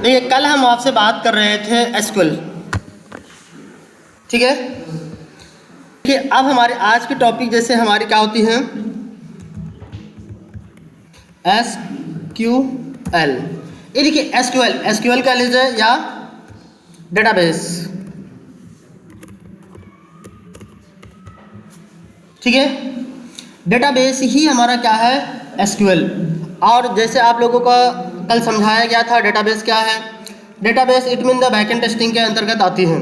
देखिए कल हम आपसे बात कर रहे थे एसक्यूएल, ठीक है। देखिए अब हमारे आज की टॉपिक जैसे हमारी क्या होती है, एसक्यूएल। ये देखिए एसक्यूएल क्या लीजिए या डेटाबेस, ठीक है। डेटाबेस ही हमारा क्या है, एसक्यूएल। और जैसे आप लोगों को कल समझाया गया था डेटाबेस क्या है। Database it mean the backend testing के अंतर्गत आती हैं।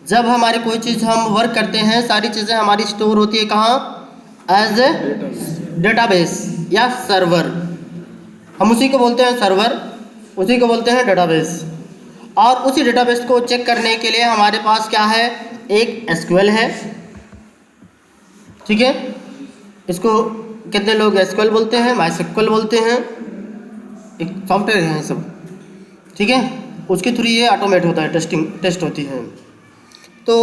जब हमारी कोई चीज़ हम वर्क करते हैं, सारी चीज़ें हमारी स्टोर होती है कहाँ, एज ए डेटाबेस या सर्वर। हम उसी को बोलते हैं सर्वर, उसी को बोलते हैं डेटाबेस। और उसी डेटाबेस को चेक करने के लिए हमारे पास क्या है, एक एसक्यूएल है, ठीक है। इसको कितने लोग एसक्यूएल बोलते हैं, माइस्क्यूएल बोलते हैं, एक सॉफ्टवेयर है सब, ठीक है। उसके थ्रू ये ऑटोमेट होता है, टेस्ट होती है। तो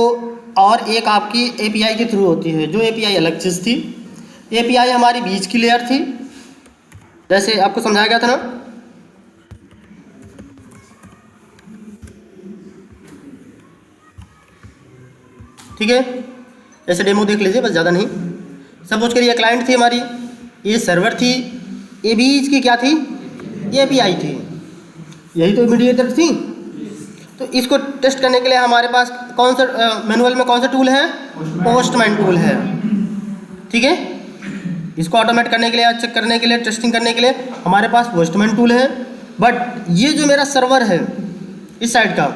और एक आपकी एपीआई के थ्रू होती है, जो एपीआई अलग चीज़ थी। एपीआई हमारी बीच की लेयर थी, जैसे आपको समझाया गया था ना। ठीक है, ऐसे डेमो देख लीजिए, बस ज़्यादा नहीं। सपोज करिए क्लाइंट थी हमारी, ये सर्वर थी, ये बीच की क्या थी, ये एपीआई थी, यही तो मीडिएटर थी। तो इसको टेस्ट करने के लिए हमारे पास कौन सा मैनुअल में कौन सा टूल है, पोस्टमैन टूल है, ठीक है। इसको ऑटोमेट करने के लिए, चेक करने के लिए, टेस्टिंग करने के लिए हमारे पास पोस्टमैन टूल है। बट ये जो मेरा सर्वर है इस साइड का,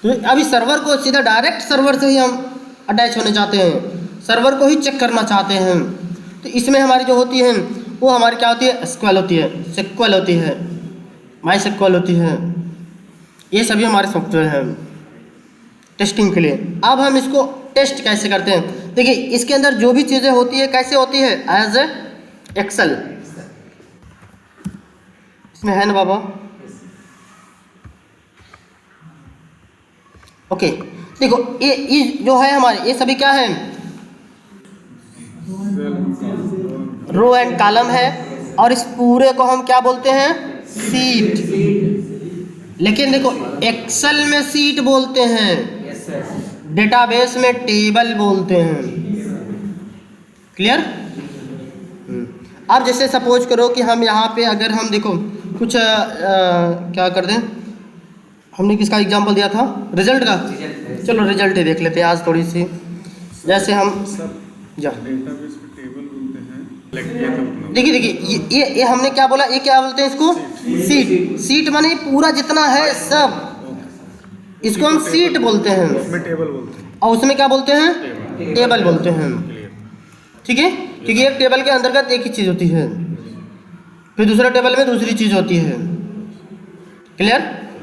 तो अभी सर्वर को सीधा डायरेक्ट सर्वर से ही हम अटैच होने चाहते हैं, सर्वर को ही चेक करना चाहते हैं। तो इसमें हमारी जो होती है वो हमारी क्या होती है, एसक्यूएल होती है, सेक्यूएल होती है, माइस्क्यूएल होती है। ये सभी हमारे सॉफ्टवेयर हैं टेस्टिंग के लिए। अब हम इसको टेस्ट कैसे करते हैं, देखिए इसके अंदर जो भी चीज़ें होती है कैसे होती है, एज ए एक्सेल। इसमें है ना बाबा, ओके। देखो ये जो है हमारे, ये सभी क्या है, रो एंड कॉलम है। और इस पूरे को हम क्या बोलते हैं, सीट। लेकिन देखो एक्सेल में सीट बोलते हैं, डेटाबेस में टेबल बोलते हैं। क्लियर। अब जैसे सपोज करो कि हम यहाँ पे अगर हम देखो कुछ क्या कर दें, हमने किसका एग्जांपल दिया था, रिजल्ट का। चलो रिजल्ट ही देख लेते हैं आज थोड़ी सी। जैसे हम देखिए ये हमने क्या बोला, ये क्या बोलते हैं इसको, सीट। सीट माने पूरा जितना है सब, इसको हम सीट बोलते हैं। उसमें टेबल बोलते हैं, और उसमें क्या बोलते हैं, टेबल बोलते हैं, ठीक है। क्योंकि एक टेबल के अंतर्गत एक ही चीज़ होती है, फिर दूसरे टेबल में दूसरी चीज़ होती है। क्लियर।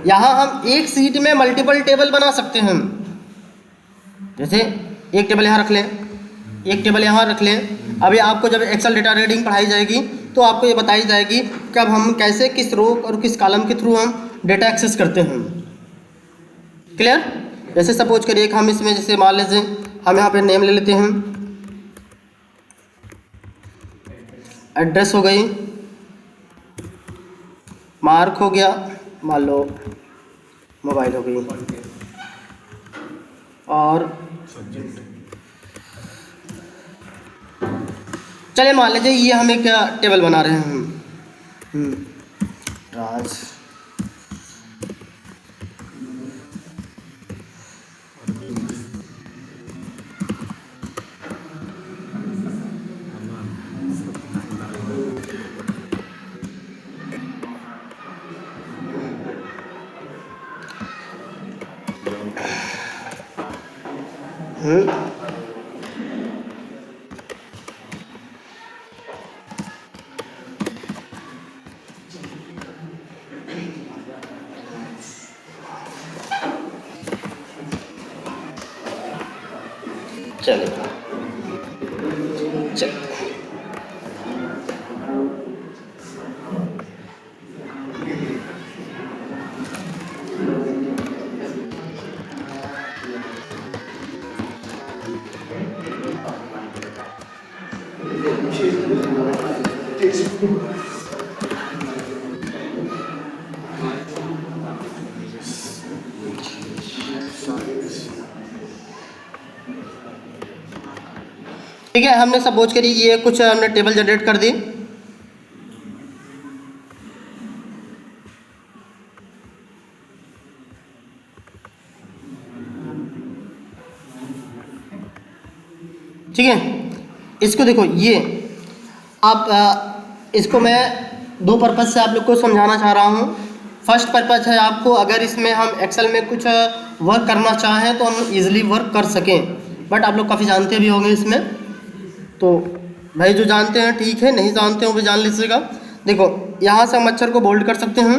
यहाँ हम एक सीट में मल्टीपल टेबल बना सकते हैं। जैसे एक टेबल यहाँ रख लें, एक टेबल यहाँ रख लें। अभी आपको जब एक्सेल डेटा रीडिंग पढ़ाई जाएगी तो आपको ये बताई जाएगी कब हम कैसे किस रो और किस कॉलम के थ्रू हम डेटा एक्सेस करते हैं। क्लियर। जैसे सपोज करिए हम इसमें जैसे मान लीजिए हम यहाँ पे नेम ले लेते हैं, एड्रेस हो गई, मार्क हो गया, मान लो मोबाइल हो गई, और चलिए मान लीजिए ये हम एक टेबल बना रहे हैं, राज चलिए ठीक है, हमने सपोज करिए ये कुछ हमने टेबल जनरेट कर दी। ठीक है, इसको देखो, ये आप इसको मैं दो पर्पज़ से आप लोग को समझाना चाह रहा हूँ। फर्स्ट पर्पज़ है आपको, अगर इसमें हम एक्सेल में कुछ वर्क करना चाहें तो हम इजीली वर्क कर सकें, बट आप लोग काफ़ी जानते भी होंगे इसमें, तो भाई जो जानते हैं ठीक है, नहीं जानते हो भी जान लीजिएगा। देखो यहाँ से हम अक्षर को बोल्ड कर सकते हैं,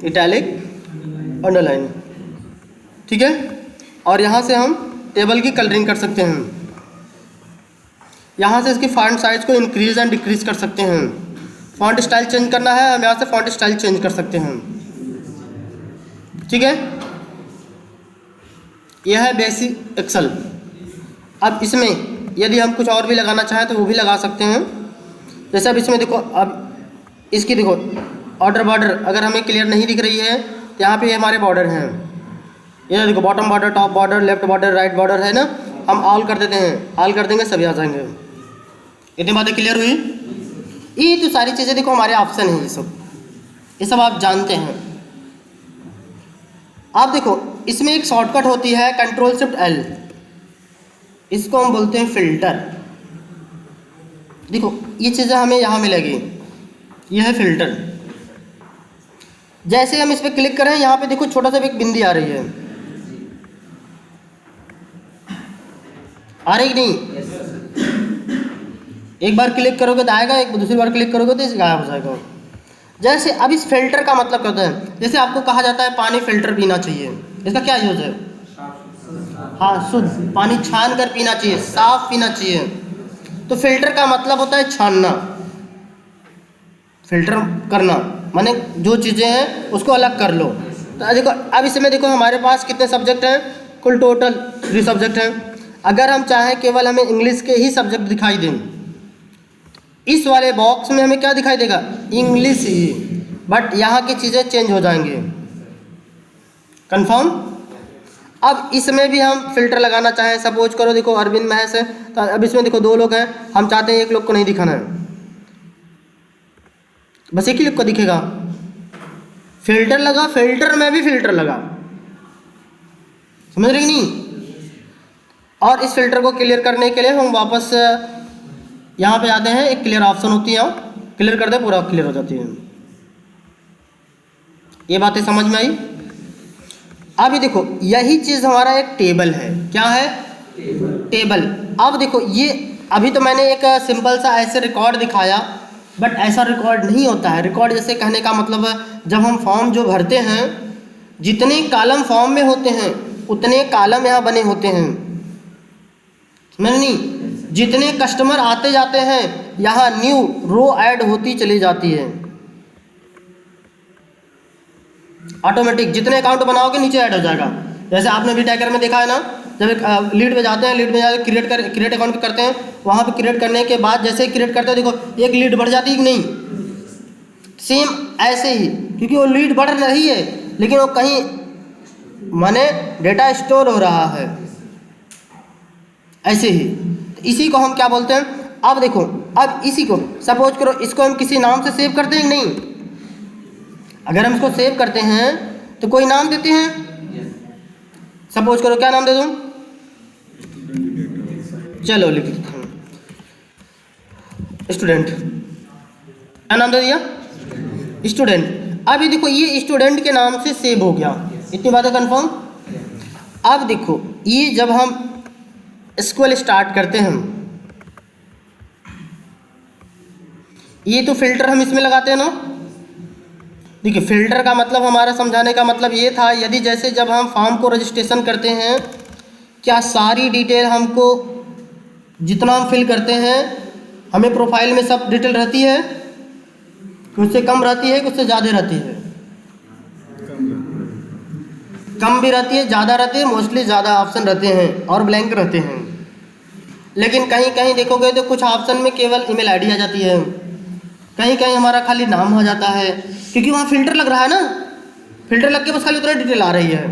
इटैलिक, अंडरलाइन, ठीक है, और यहाँ से हम टेबल की कलरिंग कर सकते हैं। यहाँ से इसकी फॉन्ट साइज़ को इंक्रीज़ एंड डिक्रीज कर सकते हैं। फॉन्ट स्टाइल चेंज करना है, हम यहाँ से फॉन्ट स्टाइल चेंज कर सकते हैं। ठीक है, यह है बेसिक एक्सेल। अब इसमें यदि हम कुछ और भी लगाना चाहें तो वो भी लगा सकते हैं। जैसे अब इसमें देखो, अब इसकी देखो ऑर्डर बॉर्डर अगर हमें क्लियर नहीं दिख रही है तो यहाँ पे हमारे बॉर्डर हैं, ये देखो bottom border, top border, left border, right border है ना, हम ऑल कर देते हैं, ऑल कर देंगे सभी आ जाएंगे। इतनी बातें क्लियर हुई? ये तो सारी चीज़ें देखो हमारे ऑप्शन हैं, ये सब आप जानते हैं। आप देखो इसमें एक शॉर्टकट होती है Ctrl+Shift+L, इसको हम बोलते हैं फिल्टर। देखो ये चीज़ें हमें यहाँ मिलेगी, यह है फिल्टर। जैसे हम इस पर क्लिक करें, यहाँ पे देखो छोटा सा एक बिंदी आ रही है, आ रही कि नहीं? एक बार क्लिक करोगे तो आएगा, एक दूसरी बार क्लिक करोगे तो इसे गायब हो जाएगा। जैसे अब इस फिल्टर का मतलब क्या होता है? जैसे आपको कहा जाता है पानी फिल्टर पीना चाहिए, इसका क्या यूज है? हाँ, शुद्ध पानी छान कर पीना चाहिए, साफ पीना चाहिए। तो फिल्टर का मतलब होता है छानना, फिल्टर करना, माने जो चीज़ें हैं उसको अलग कर लो। तो देखो अब इसमें देखो हमारे पास कितने सब्जेक्ट हैं, कुल टोटल 3 सब्जेक्ट हैं। अगर हम चाहें केवल हमें इंग्लिश के ही सब्जेक्ट दिखाई दें, इस वाले बॉक्स में हमें क्या दिखाई देगा? इंग्लिश ही, बट यहाँ की चीज़ें चेंज हो जाएंगे। कंफर्म? अब इसमें भी हम फिल्टर लगाना चाहें, सपोज करो देखो अरविंद महेश है, तो अब इसमें देखो 2 लोग हैं, हम चाहते हैं एक लोग को नहीं दिखाना है, बस एक ही लोग को दिखेगा। फिल्टर लगा, फिल्टर में भी फिल्टर लगा, समझ रहे कि नहीं? और इस फिल्टर को क्लियर करने के लिए हम वापस यहाँ पे आते हैं, एक क्लियर ऑप्शन होती है, क्लियर कर दे पूरा क्लियर हो जाती है। ये बातें समझ में आई? अभी देखो यही चीज़ हमारा एक टेबल है, क्या है? टेबल। अब देखो ये अभी तो मैंने एक सिंपल सा ऐसे रिकॉर्ड दिखाया, बट ऐसा रिकॉर्ड नहीं होता है। रिकॉर्ड जैसे कहने का मतलब है, जब हम फॉर्म जो भरते हैं, जितने कॉलम फॉर्म में होते हैं उतने कॉलम यहाँ बने होते हैं, नहीं, जितने कस्टमर आते जाते हैं यहाँ न्यू रो ऐड होती चली जाती है ऑटोमेटिक। जितने अकाउंट बनाओगे नीचे ऐड हो जाएगा। जैसे आपने भी टैगर में देखा है ना, जब एक लीड में जाते हैं, लीड में जाकर क्रिएट अकाउंट करते हैं, वहाँ पे क्रिएट करने के बाद जैसे ही क्रिएट करते हैं देखो एक लीड बढ़ जाती है कि नहीं? सेम ऐसे ही, क्योंकि वो लीड बढ़ रही है लेकिन वो कहीं माने डेटा स्टोर हो रहा है, ऐसे ही। इसी को हम क्या बोलते हैं? अब देखो, अब इसी को सपोज करो, इसको हम किसी नाम से सेव करते हैं कि नहीं? अगर हम इसको सेव करते हैं तो कोई नाम देते हैं, सपोज करो क्या नाम दे दूं? चलो लिख देते हैं स्टूडेंट। क्या नाम दे दिया? स्टूडेंट। अभी देखो ये स्टूडेंट के नाम से सेव हो गया, इतनी बातें कंफर्म। अब देखो ये जब हम स्कूल स्टार्ट करते हैं, ये तो फिल्टर हम इसमें लगाते हैं ना। देखिए फिल्टर का मतलब, हमारा समझाने का मतलब ये था, यदि जैसे जब हम फॉर्म को रजिस्ट्रेशन करते हैं, क्या सारी डिटेल हमको जितना हम फिल करते हैं हमें प्रोफाइल में सब डिटेल रहती है? कुछ से कम रहती है, कुछ से ज़्यादा रहती है? कम भी रहती है, ज़्यादा रहती है, मोस्टली ज़्यादा ऑप्शन रहते हैं और ब्लैंक रहते हैं। लेकिन कहीं कहीं देखोगे तो कुछ ऑप्शन में केवल ईमेल आईडी आ जाती है, कहीं कहीं हमारा खाली नाम हो जाता है, क्योंकि वहाँ फिल्टर लग रहा है ना, फिल्टर लग के बस खाली उतना डिटेल आ रही है,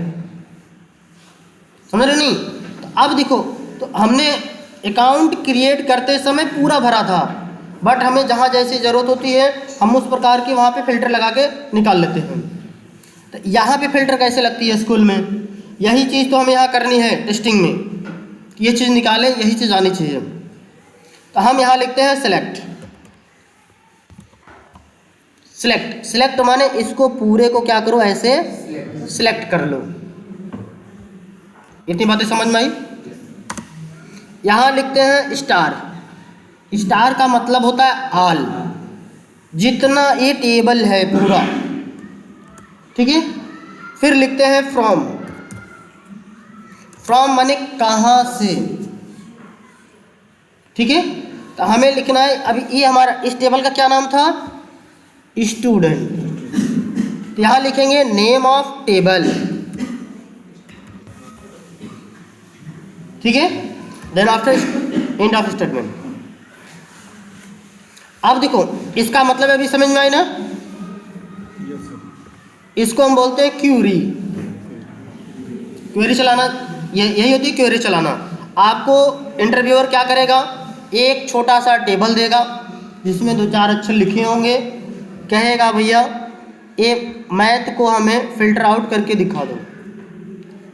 समझ रहे नहीं? तो अब देखो, तो हमने अकाउंट क्रिएट करते समय पूरा भरा था, बट हमें जहाँ जैसी ज़रूरत होती है हम उस प्रकार की वहाँ पे फ़िल्टर लगा के निकाल लेते हैं। तो यहाँ पे फ़िल्टर कैसे लगती है स्कूल में, यही चीज़ तो हमें यहाँ करनी है टेस्टिंग में, कि ये चीज़ निकालें, यही चीज़ आनी चाहिए। तो हम यहाँ लिखते हैं सेलेक्ट। सेलेक्ट, सेलेक्ट माने इसको पूरे को क्या करो, ऐसे सेलेक्ट कर लो। इतनी बातें समझ में आई। यहाँ लिखते हैं स्टार। स्टार का मतलब होता है ऑल, जितना ये टेबल है पूरा, ठीक है। फिर लिखते हैं फ्रॉम। फ्रॉम माने कहाँ से, ठीक है। तो हमें लिखना है, अभी ये हमारा इस टेबल का क्या नाम था, स्टूडेंट। तो यहाँ लिखेंगे नेम ऑफ टेबल, ठीक है। Then after end of statement. अब देखो इसका मतलब अभी समझ में आए ना, इसको हम बोलते हैं क्यूरी। क्वेरी चलाना यही होती है, क्वेरी चलाना। आपको इंटरव्यूअर क्या करेगा, एक छोटा सा टेबल देगा जिसमें 2-4 अक्षर लिखे होंगे, कहेगा भैया ये मैथ को हमें फिल्टर आउट करके दिखा दो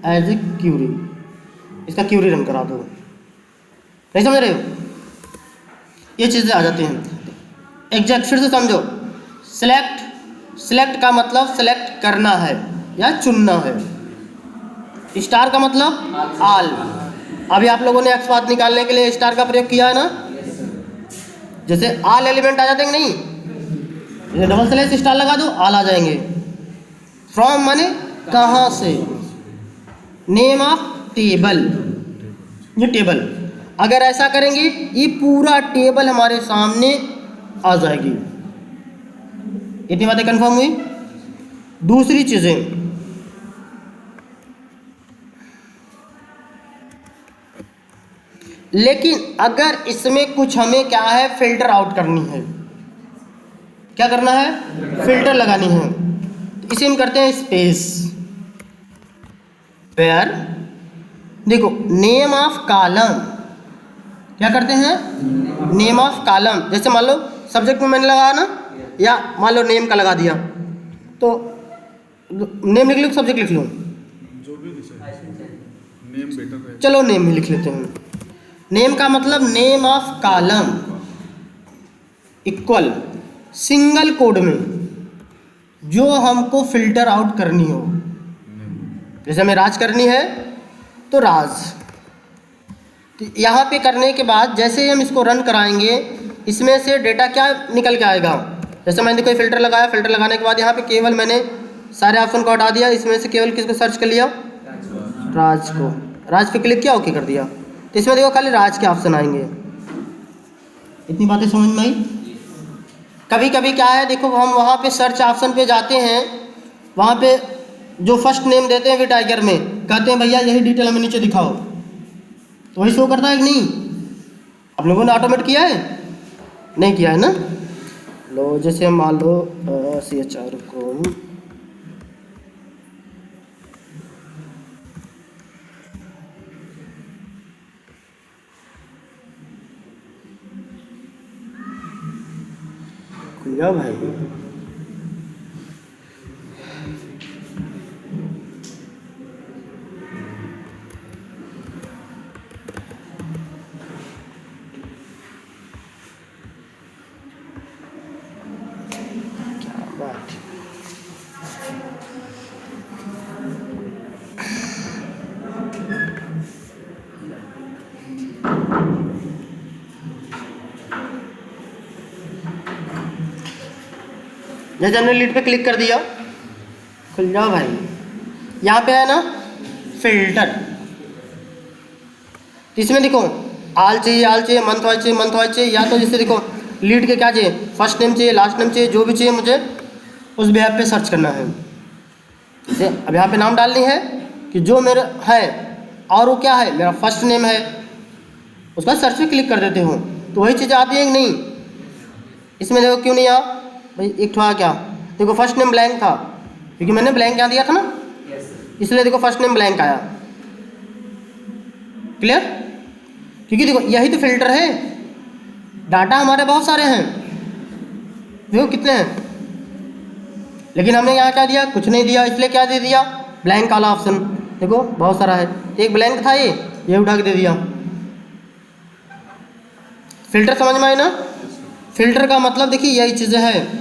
एज ए क्यूरी, इसका क्यूरी रन करा दो। नहीं समझ रहे हो, ये चीज़ें आ जाती हैं। एग्जैक्ट फिर से समझो। सेलेक्ट, सेलेक्ट का मतलब सेलेक्ट करना है या चुनना है। स्टार का मतलब ऑल। अभी आप लोगों ने एक्स बात निकालने के लिए स्टार का प्रयोग किया है ना, जैसे ऑल एलिमेंट आ जाते हैं कि नहीं, जैसे डबल स्लैश स्टार लगा दो ऑल आ जाएंगे। फ्रॉम माने कहाँ से, नेम ऑफ टेबल, ये टेबल। अगर ऐसा करेंगे ये पूरा टेबल हमारे सामने आ जाएगी। इतनी बातें कंफर्म हुई। दूसरी चीजें, लेकिन अगर इसमें कुछ हमें क्या है, फिल्टर आउट करनी है, क्या करना है, फिल्टर लगानी है, तो इसे हम करते हैं स्पेस। वेयर, देखो नेम ऑफ कॉलम, क्या करते हैं, नेम ऑफ कॉलम। जैसे मान लो सब्जेक्ट में मैंने लगाया ना, या मान लो नेम का लगा दिया, तो नेम लिख लो, सब्जेक्ट लिख लो, जो भी नेम बेटर है। चलो नेम ही लिख लेते हैं। नेम का मतलब name of column equal single code में जो हमको फिल्टर आउट करनी हो। जैसे हमें राज करनी है तो राज। तो यहाँ पे करने के बाद जैसे ही हम इसको रन कराएंगे, इसमें से डेटा क्या निकल के आएगा। जैसे मैंने कोई फिल्टर लगाया, फिल्टर लगाने के बाद यहाँ पे केवल मैंने सारे ऑप्शन को हटा दिया, इसमें से केवल किसको सर्च कर लिया, राज को। राज पे क्लिक किया, ओके कर दिया, तो इसमें देखो खाली राज के ऑप्शन आएंगे। इतनी बातें समझ में आई। कभी कभी क्या है, देखो हम वहाँ पे सर्च ऑप्शन पे जाते हैं, वहाँ पे जो फर्स्ट नेम देते हैं वी टाइगर में, कहते हैं भैया यही डिटेल हमें नीचे दिखाओ, तो वही शो करता है कि नहीं। आप लोगों ने ऑटोमेट किया है, नहीं किया है ना। लो जैसे हम मान लो CHR को खुला भाई, क्या बात। जैसे हमने लीड पे क्लिक कर दिया, खुल जाओ भाई। यहाँ पे है ना फिल्टर, तो इसमें देखो आल चाहिए, आल चाहिए, मंथ वाइज चाहिए, मंथ वाइज चाहिए, या तो जैसे देखो लीड के क्या चाहिए, फर्स्ट नेम चाहिए, लास्ट नेम चाहिए, जो भी चाहिए मुझे उस बेहद पे सर्च करना है। जैसे अब यहाँ पे नाम डालनी है कि जो मेरा है, और वो क्या है, मेरा फर्स्ट नेम है, उसका सर्च पे क्लिक कर देते हो तो वही चीज़ें आती है कि नहीं। इसमें देखो क्यों नहीं आ भाई, एक ठो आ क्या, देखो फर्स्ट नेम ब्लैंक था क्योंकि मैंने ब्लैंक यहाँ दिया था ना, इसलिए देखो फर्स्ट नेम ब्लैंक आया। क्लियर। क्योंकि देखो यही तो फिल्टर है, डाटा हमारे बहुत सारे हैं, देखो कितने हैं, लेकिन हमने यहाँ क्या दिया, कुछ नहीं दिया, इसलिए क्या दे दिया, ब्लैंक वाला ऑप्शन। देखो बहुत सारा है, एक ब्लैंक था ये उठा के दे दिया। फिल्टर समझ में आए ना? फिल्टर का मतलब देखिए यही चीज़ें हैं।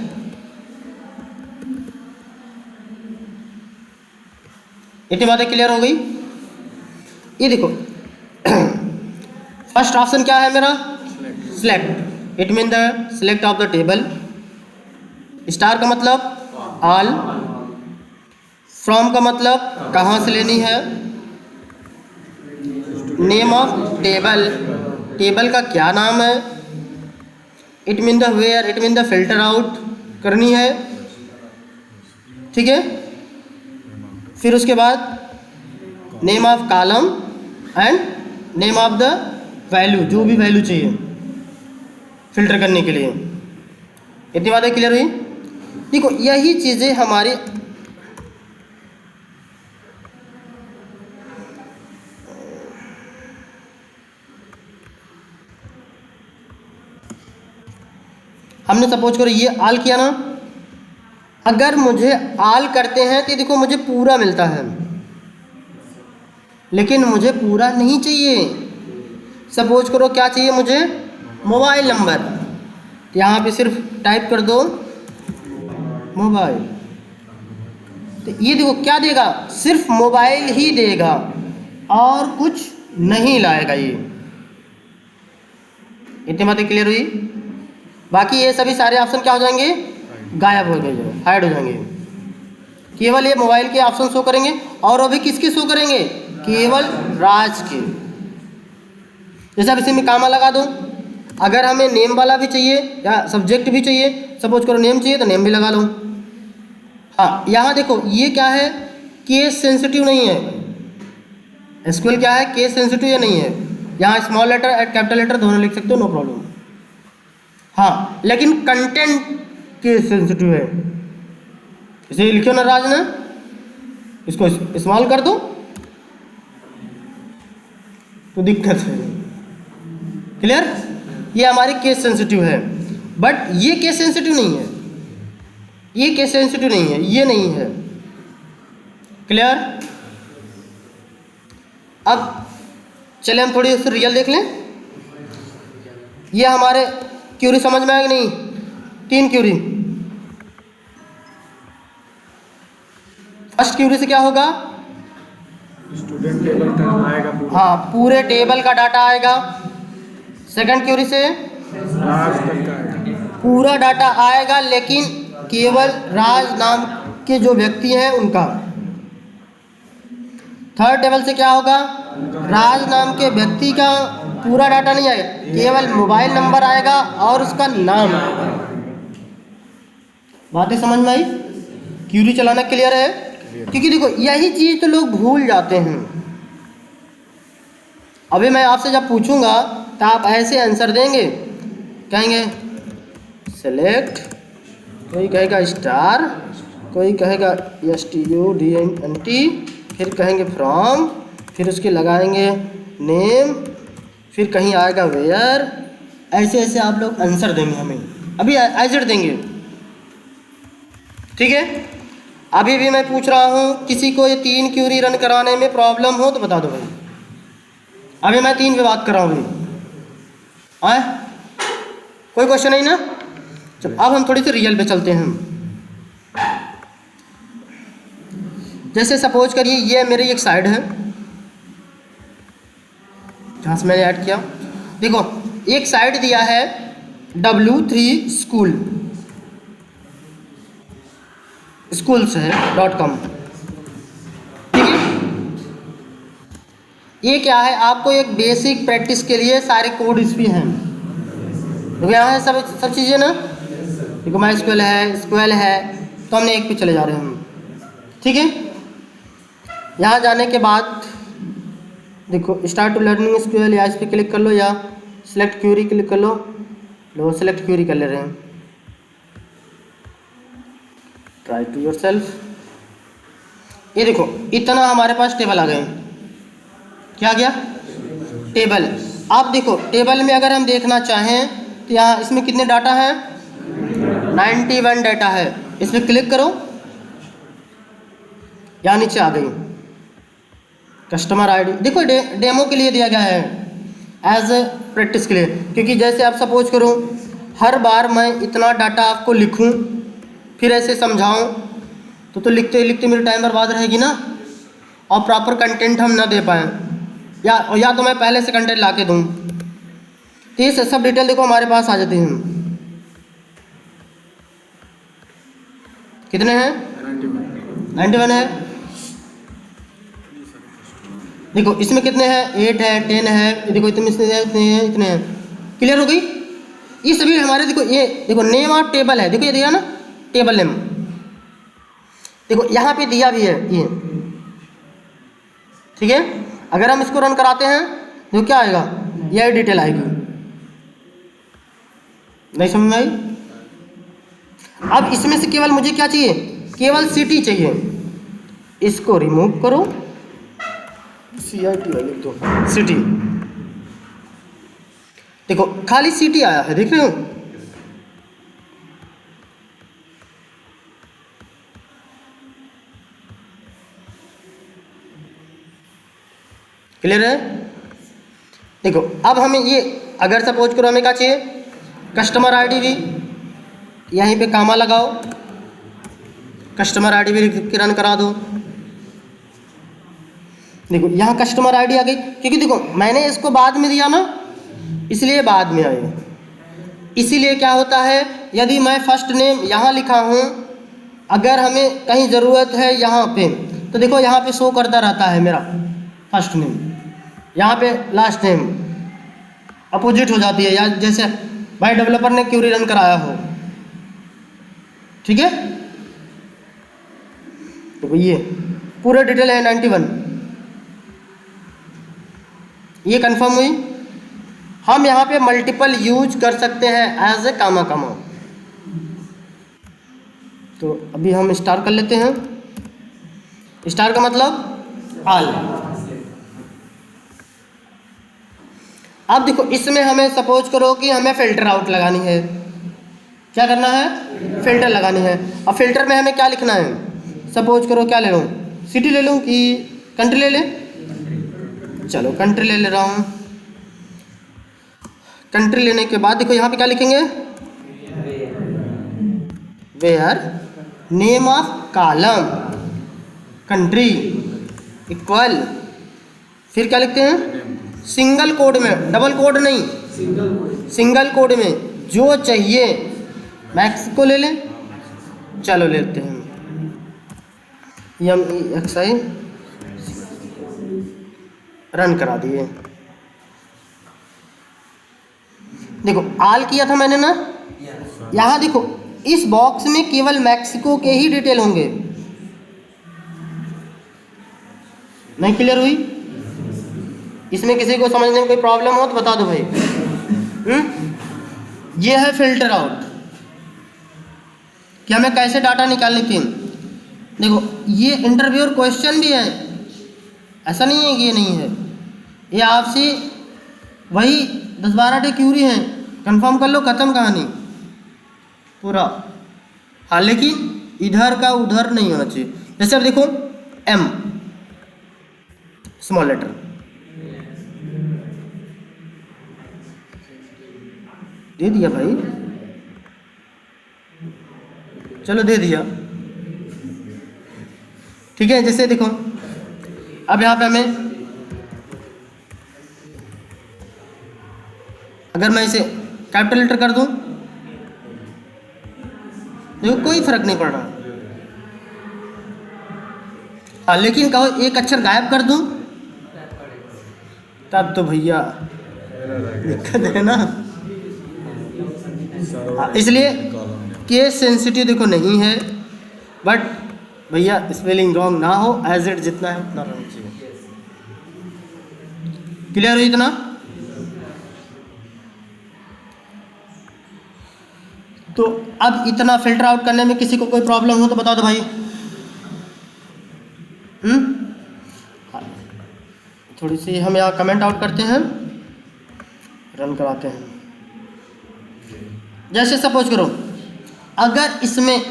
इतनी बातें क्लियर हो गई? ये देखो फर्स्ट ऑप्शन क्या है मेरा, select, it mean the select of the table. Star का मतलब ऑल, फ्रॉम का मतलब कहाँ से लेनी है, नेम ऑफ टेबल, टेबल का क्या नाम है, it mean the where, it mean the filter out करनी है, ठीक है। फिर उसके बाद name of column and name of the value, जो भी वैल्यू चाहिए फिल्टर करने के लिए। इतनी बातें क्लियर हुई? देखो यही चीज़ें हमारी हमने सपोज करो ये आल किया ना, अगर मुझे आल करते हैं तो देखो मुझे पूरा मिलता है, लेकिन मुझे पूरा नहीं चाहिए। सपोज करो क्या चाहिए मुझे, मोबाइल नंबर, यहाँ पे सिर्फ टाइप कर दो मोबाइल, तो ये देखो क्या देगा, सिर्फ मोबाइल ही देगा और कुछ नहीं लाएगा ये। इतनी बातें क्लियर हुई? बाकी ये सभी सारे ऑप्शन क्या हो जाएंगे, गायब हो जाएंगे, हाइड हो जाएंगे। केवल ये मोबाइल के ऑप्शन शो करेंगे, और अभी किसके शो करेंगे, केवल राज के। जैसे अब इसी में कामा लगा दो, अगर हमें नेम वाला भी चाहिए या सब्जेक्ट भी चाहिए, सपोज करो नेम चाहिए तो नेम भी लगा लो। हाँ यहाँ देखो ये क्या है, केस सेंसिटिव नहीं है, एसक्यूएल क्या है, केस सेंसिटिव या नहीं है। यहाँ small letter and capital letter दोनों लिख सकते हो, नो प्रॉब्लम। हाँ लेकिन कंटेंट केस सेंसिटिव है, इसे लिखो ना राज ने, इसको स्मॉल कर दो तो दिक्कत है। क्लियर? ये हमारी केस सेंसिटिव है, बट ये केस सेंसिटिव नहीं है, ये केस सेंसिटिव नहीं है, ये नहीं है। क्लियर? अब चले हम थोड़ी उससे रियल देख लें। ये हमारे क्यूरी समझ में आएगा नहीं, 3 क्यूरी। फर्स्ट क्यूरी से क्या होगा, स्टूडेंट टेबल का आएगा पूरा, हाँ पूरे टेबल का डाटा आएगा। सेकंड क्यूरी से राज तक का आएगा, पूरा डाटा आएगा, लेकिन केवल राज नाम के जो व्यक्ति हैं उनका। थर्ड टेबल से क्या होगा, राज नाम के व्यक्ति का पूरा डाटा नहीं आएगा, केवल मोबाइल नंबर आएगा और उसका नाम आएगा। बातें समझ में आई? क्यूरी चलाना क्लियर है? क्योंकि देखो यही चीज़ तो लोग भूल जाते हैं। अभी मैं आपसे जब पूछूंगा तो आप ऐसे आंसर देंगे, कहेंगे सेलेक्ट, कोई कहेगा स्टार, कोई कहेगा STUDENT, फिर कहेंगे फ्रॉम, फिर उसके लगाएंगे नेम, फिर कहीं आएगा वेयर। ऐसे ऐसे आप लोग आंसर देंगे हमें, अभी एजेड देंगे, ठीक है। अभी भी मैं पूछ रहा हूँ, किसी को ये 3 क्यूरी रन कराने में प्रॉब्लम हो तो बता दो भाई। अभी मैं 3 पे बात कर रहा हूँ भाई, आए कोई क्वेश्चन नहीं ना? चलो अब हम थोड़ी सी रियल पे चलते हैं। जैसे सपोज करिए ये मेरी एक साइड है जहाँ से मैंने ऐड किया। देखो एक साइड दिया है W3 स्कूल, स्कूल्स है .com, ठीक है। ये क्या है, आपको एक बेसिक प्रैक्टिस के लिए सारे कोड इस भी हैं। तो यहाँ है सब चीज़ें ना, देखो माई स्क्वेल है, तो हमने एक पे चले जा रहे हैं हम, ठीक है। यहाँ जाने के बाद देखो स्टार्ट टू लर्निंग स्क्वेल, या इस पर क्लिक कर लो, या सिलेक्ट क्यूरी क्लिक कर लो, लो सिलेक्ट क्यूरी कर ले रहे हैं। Try to yourself. ये देखो इतना हमारे पास टेबल आ गए, क्या आ गया, टेबल। आप देखो टेबल में अगर हम देखना चाहें तो यहाँ इसमें कितने डाटा हैं, 91 डाटा है। इस पर क्लिक करो, यहाँ नीचे आ गई कस्टमर आईडी। देखो डेमो के लिए दिया गया है, एज ए प्रैक्टिस के लिए, क्योंकि जैसे आप सपोज करो हर बार मैं इतना डाटा आपको लिखूं फिर ऐसे समझाऊं तो लिखते लिखते मेरी टाइम बर्बाद रहेगी ना, और प्रॉपर कंटेंट हम ना दे पाएँ, या तो मैं पहले से कंटेंट ला के दूँ। तो ये सब डिटेल देखो हमारे पास आ जाती हैं। कितने हैं, 91 है। देखो इसमें कितने हैं, 8 है, 10 है, देखो इतने हैं, इतने हैं। क्लियर हो गई? ये सभी हमारे देखो, ये देखो नेम ऑफ टेबल है, देखो ये दिया ना टेबल नेम, देखो यहाँ पे दिया भी है ये, ठीक है। अगर हम इसको रन कराते हैं तो क्या आएगा, यह डिटेल आएगी। नहीं समझ में आई? अब इसमें से केवल मुझे क्या चाहिए, केवल सिटी चाहिए। इसको रिमूव करो, CIT लिख दो, सिटी। देखो खाली सिटी आया है, देख रहे हो? क्लियर है? देखो अब हमें ये, अगर सपोज करो हमें क्या चाहिए, कस्टमर आईडी भी, यहीं पे कामा लगाओ, कस्टमर आईडी भी लिख के रन करा दो। देखो यहाँ कस्टमर आईडी आ गई, क्योंकि देखो मैंने इसको बाद में दिया ना, इसलिए बाद में आई। इसीलिए क्या होता है, यदि मैं फर्स्ट नेम यहाँ लिखा हूँ, अगर हमें कहीं ज़रूरत है यहाँ पे, तो देखो यहाँ पे शो करता रहता है मेरा फर्स्ट नेम, यहाँ पे लास्ट नेम अपोजिट हो जाती है, या जैसे भाई डेवलपर ने क्यूरी रन कराया हो, ठीक है। देखो ये पूरे डिटेल है 91, ये कंफर्म हुई। हम यहाँ पे मल्टीपल यूज कर सकते हैं एज ए कामा। तो अभी हम स्टार कर लेते हैं। स्टार का मतलब ऑल। अब देखो इसमें हमें सपोज करो कि हमें फ़िल्टर आउट लगानी है। क्या करना है, फ़िल्टर लगानी है। अब फ़िल्टर में हमें क्या लिखना है, सपोज करो क्या ले लूँ, सिटी ले लूँ कि कंट्री ले लें। चलो कंट्री ले रहा हूँ। कंट्री लेने के बाद देखो यहाँ पे क्या लिखेंगे, where name of column country equal, फिर क्या लिखते हैं, सिंगल कोड में, डबल कोड नहीं, सिंगल कोड में जो चाहिए। मैक्सिको ले लें, चलो लेते हैं MXI, रन करा दिए। देखो ऑल किया था मैंने ना, यहाँ देखो इस बॉक्स में केवल मैक्सिको के ही डिटेल होंगे। नहीं क्लियर हुई? इसमें किसी को समझने में कोई प्रॉब्लम हो तो बता दो भाई। ये है फिल्टर आउट कि हमें कैसे डाटा निकालनी थी। देखो ये इंटरव्यू और क्वेश्चन भी है, ऐसा नहीं है कि ये नहीं है। ये आपसे वही 10-12 डे क्यूरी हैं, कंफर्म कर लो, ख़त्म कहानी पूरा। हाँ लेकिन इधर का उधर नहीं होना चाहिए। जैसे अब देखो M स्मॉल लेटर, दे दिया भाई, चलो दे दिया, ठीक है। जैसे देखो अब यहाँ पे हमें, अगर मैं इसे कैपिटल लेटर कर दूं, देखो कोई फर्क नहीं पड़ रहा। हाँ लेकिन कहो एक अक्षर गायब कर दूं, तब तो भैया दिक्कत है ना। इसलिए केस सेंसिटिव देखो नहीं है, बट भैया स्पेलिंग रॉन्ग ना हो, एज इट जितना है उतना रहना चाहिए। क्लियर हो इतना? तो अब इतना फिल्टर आउट करने में किसी को कोई प्रॉब्लम हो तो बता दो भाई। थोड़ी सी हम यहाँ कमेंट आउट करते हैं। रन कराते हैं। जैसे सपोज करो, अगर इसमें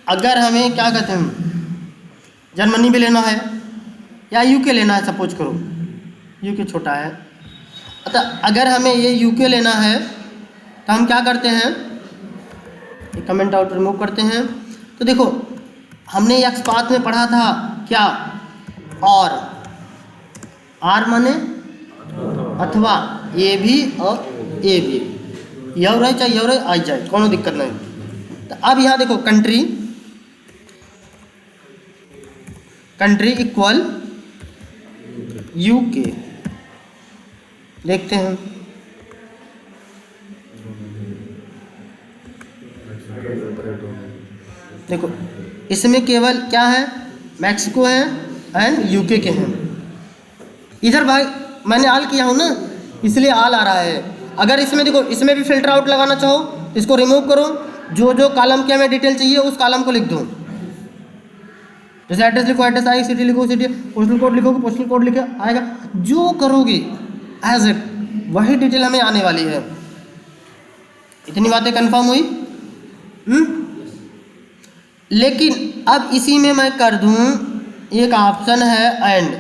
अगर हमें क्या कहते हैं, जर्मनी भी लेना है या यूके लेना है, सपोज करो यूके छोटा है, अतः अगर हमें ये यूके लेना है तो हम क्या करते हैं, कमेंट आउट रिमूव करते हैं। तो देखो हमने एक्स पाथ में पढ़ा था क्या, और आर माने अथवा ए भी और ए भी, यह रहे चाहे यह रहे आ जाए, कोनो दिक्कत नहीं। तो अब यहाँ देखो कंट्री इक्वल यूके, देखते हैं। देखो इसमें केवल क्या है, मैक्सिको है एंड यूके के हैं। इधर भाई मैंने आल किया हूँ ना, इसलिए आल आ रहा है। अगर इसमें देखो, इसमें भी फिल्टर आउट लगाना चाहो, इसको रिमूव करो, जो जो कॉलम की हमें डिटेल चाहिए उस कॉलम को लिख दो। जैसे एड्रेस लिखो, एड्रेस आएगी, सिटी लिखो सिटी, पोस्टल कोड लिखोगे पोस्टल कोड लिखा आएगा। जो करोगे एज इट वही डिटेल हमें आने वाली है। इतनी बातें कंफर्म हुई? लेकिन अब इसी में मैं कर दूं, एक ऑप्शन है एंड,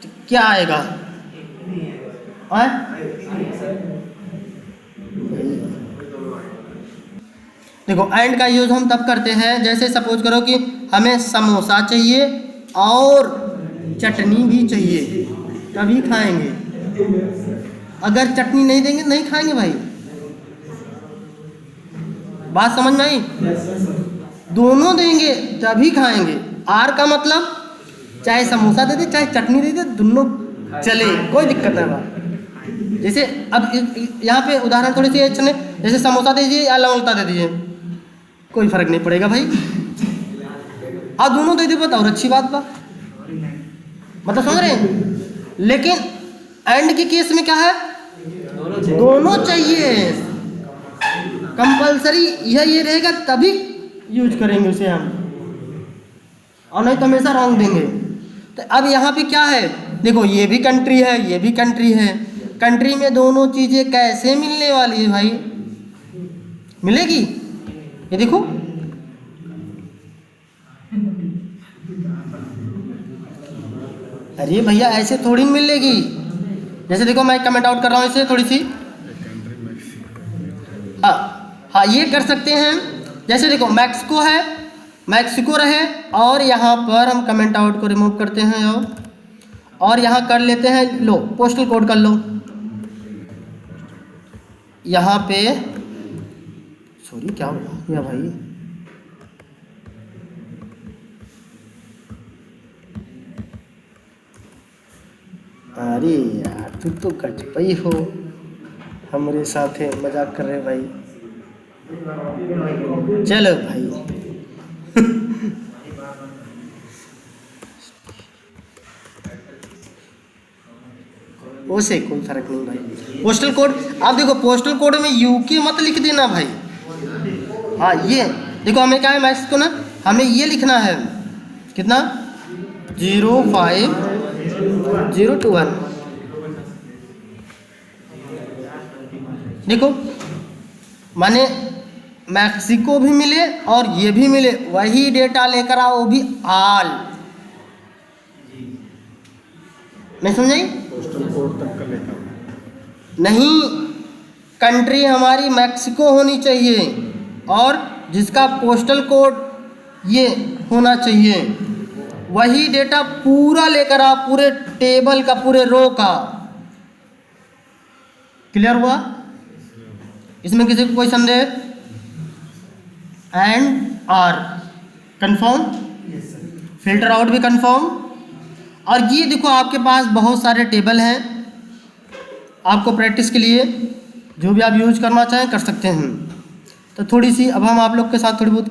तो क्या आएगा? देखो एंड का यूज़ हम तब करते हैं, जैसे सपोज करो कि हमें समोसा चाहिए और चटनी भी चाहिए, तभी खाएंगे। अगर चटनी नहीं देंगे नहीं खाएंगे भाई। बात समझ में आई? दोनों देंगे तभी खाएंगे। आर का मतलब चाहे समोसा दे दे चाहे चटनी दे दे, दोनों चले, कोई दिक्कत नहीं बात। जैसे अब यहाँ पे उदाहरण थोड़ी सी अच्छे, जैसे समोसा दे दीजिए या लवंगता दे दीजिए, कोई फर्क नहीं पड़ेगा भाई। आप दोनों दे दे और अच्छी बात बा, मतलब समझ रहे हैं। लेकिन एंड के केस में क्या है, दोनों चाहिए, कंपलसरी ये रहेगा तभी यूज करेंगे उसे हम, और नहीं तो हमेशा रॉन्ग देंगे। तो अब यहाँ पे क्या है, देखो ये भी कंट्री है ये भी कंट्री है, कंट्री में दोनों चीज़ें कैसे मिलने वाली है भाई? मिलेगी? ये देखो अरे भैया ऐसे थोड़ी मिलेगी। जैसे देखो मैं कमेंट आउट कर रहा हूँ इसे थोड़ी सी, हाँ ये कर सकते हैं। जैसे देखो मैक्सिको है, मैक्सिको रहे, और यहाँ पर हम कमेंट आउट को रिमूव करते हैं और यहाँ कर लेते हैं, लो पोस्टल कोड कर लो। यहाँ पे सॉरी क्या हो गया भाई, अरे यार तू तो गजबई हो, हमारे साथ है, मजाक कर रहे भाई। चलो भाई उसे कोई फर्क नहीं भाई। पोस्टल कोड, आप देखो पोस्टल कोड में यूके मत लिख देना भाई। हाँ ये देखो हमें क्या है, मैक्स को ना हमें ये लिखना है, कितना 05021। देखो माने मैक्सिको भी मिले और ये भी मिले, वही डेटा लेकर आओ, वो भी आल। नहीं समझाई? पोस्टल कोड तक का लेकर नहीं, कंट्री हमारी मैक्सिको होनी चाहिए और जिसका पोस्टल कोड ये होना चाहिए, वही डेटा पूरा लेकर आओ, पूरे टेबल का, पूरे रो का। क्लियर हुआ? इसमें किसी को कोई संदेह? And are confirm, filter out भी कंफर्म। और ये देखो आपके पास बहुत सारे टेबल हैं, आपको प्रैक्टिस के लिए जो भी आप यूज करना चाहें कर सकते हैं। तो थोड़ी सी अब हम आप लोग के साथ थोड़ी बहुत